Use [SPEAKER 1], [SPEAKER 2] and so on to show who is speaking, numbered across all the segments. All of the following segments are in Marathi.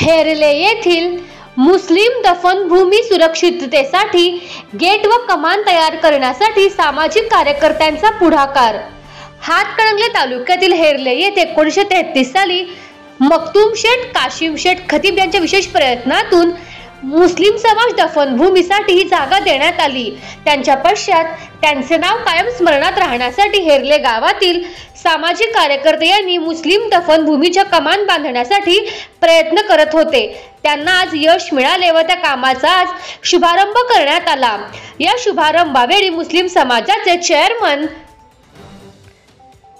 [SPEAKER 1] हेरले येथील मुस्लिम दफनभूमी सुरक्षिततेसाठी गेट व कमान तयार करण्यासाठी सामाजिक कार्यकर्त्यांचा पुढाकार। हातकणंगले तालुक्यातील हेरले येथे 1933 साली मखदूम शेठ काशिम शेठ खतीब यांच्या विशेष प्रयत्नातून मुस्लिम समाज दफनभूमीसाठी ही जागा देण्यात आली। त्यांच्या पश्चात त्यांचे नाव कायम स्मरणात राहण्यासाठी हेरले गावातील सामाजिक कार्यकर्ते यांनी मुस्लिम दफनभूमीच्या कमान बांधण्यासाठी प्रयत्न करत होते। त्यांना आज यश मिळाले व त्या कामाचा आज शुभारंभ करण्यात आला। या शुभारंभावेळी मुस्लिम समाजाचे चेअरमन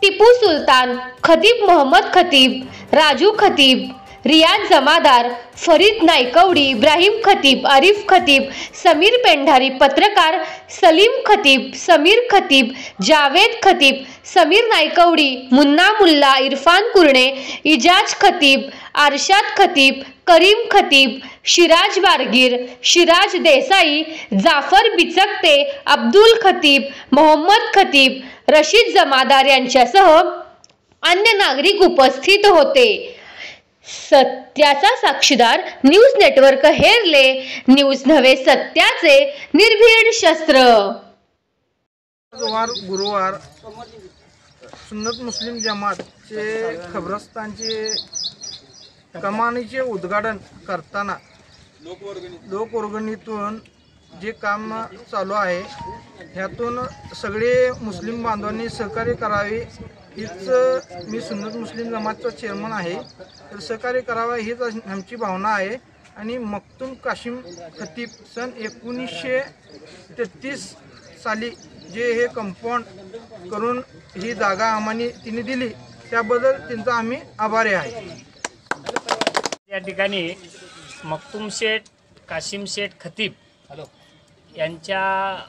[SPEAKER 1] टिपू सुलतान, खतीब मोहम्मद खतीब, राजू खतीब, रियाज जमादार, फरीद नाईकवडी, इब्राहिम खतीब, आरिफ खतीब, समीर पेंढारी, पत्रकार सलीम खतीब, समीर खतीब, जावेद खतीब, समीर नाईकवडी, मुन्ना मुल्ला, इरफान कुरणे, इजाज खतीब, अरशाद खतीब, करीम खतीब, शिराज बारगीर, शिराज देसाई, जाफर बिचकते, अब्दुल खतीब, मोहम्मद खतीब, रशीद जमादार यांच्यासह अन्य नागरिक उपस्थित होते। सत्याचा साक्षीदार न्यूज नेटवर्क हेरले, न्यूज नव्हे सत्याचे निर्भीड शस्त्र।
[SPEAKER 2] गुरुवार सुन्नत मुस्लिम जमातचे खबरस्तानचे कमानीचे उद्घाटन करताना लोकवर्गणीतून जे काम चालू आहे ह्यातून सगळे मुस्लिम बांधवांनी सहकार्य करावे हीच मी सुन्नत मुस्लिम जमातचा चेअरमन आहे, तर सहकार्य करावा हीच आमची भावना आहे। आणि मखदूम काशिम खतीब सन 1933 साली जे हे कंपाऊंड करून ही जागा आम्हाला तिने दिली त्याबद्दल त्यांचा आम्ही आभारी आहे।
[SPEAKER 3] या ठिकाणी मखदूम शेठ काशिम शेठ खतीब यांच्या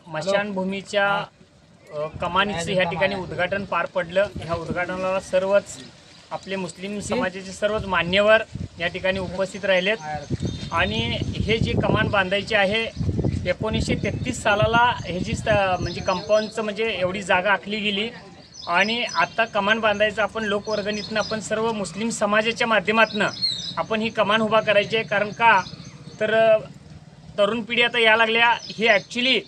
[SPEAKER 3] मशानभूमीच्या कमानीचं ह्या ठिकाणी उद्घाटन पार पडलं। ह्या उद्घाटनाला सर्वच आपले मुस्लिम समाजाचे सर्वच मान्यवर या ठिकाणी उपस्थित राहिलेत। आणि हे जी कमान बांधायची आहे 1933 सालाला हे जी म्हणजे कंपाऊंडचं म्हणजे एवढी जागा आखली गेली आणि आता कमान बांधायचं आपण लोकवर्गणीतनं आपण सर्व मुस्लिम समाजाच्या माध्यमातून आपण ही कमान उभा करायची आहे। कारण का तर तरुण पिढी आता या लागल्या हे ॲक्च्युली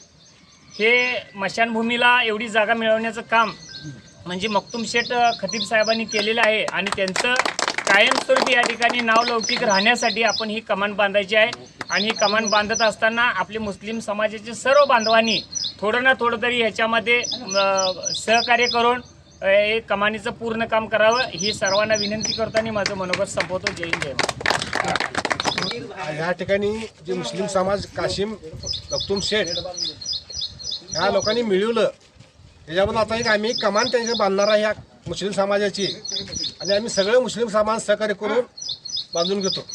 [SPEAKER 3] हे मशानभूमीला एवढी जागा मिळवण्याचं काम म्हणजे मखदूम शेठ खतीब साहेबांनी केलेलं आहे आणि त्यांचं कायमस्वरूपी या ठिकाणी नावलौकिक राहण्यासाठी आपण ही कमान बांधायची आहे। आणि ही कमान बांधत असताना आपले मुस्लिम समाजाचे सर्व बांधवांनी थोडं ना थोडं तरी ह्याच्यामध्ये सहकार्य करून हे कमानीचं पूर्ण काम करावं ही सर्वांना विनंती करताना माझं मनोगत संपवतो। जय हिंद, जय महाराष्ट्र।
[SPEAKER 4] या ठिकाणी जे मुस्लिम समाज काशिम मखदूम शेठ ह्या लोकांनी मिळवलं त्याच्याबद्दल आता एक आम्ही कमान त्यांच्या बांधणार आहे ह्या मुस्लिम समाजाची आणि आम्ही सगळे मुस्लिम समाज सहकार्य करून बांधून घेतो।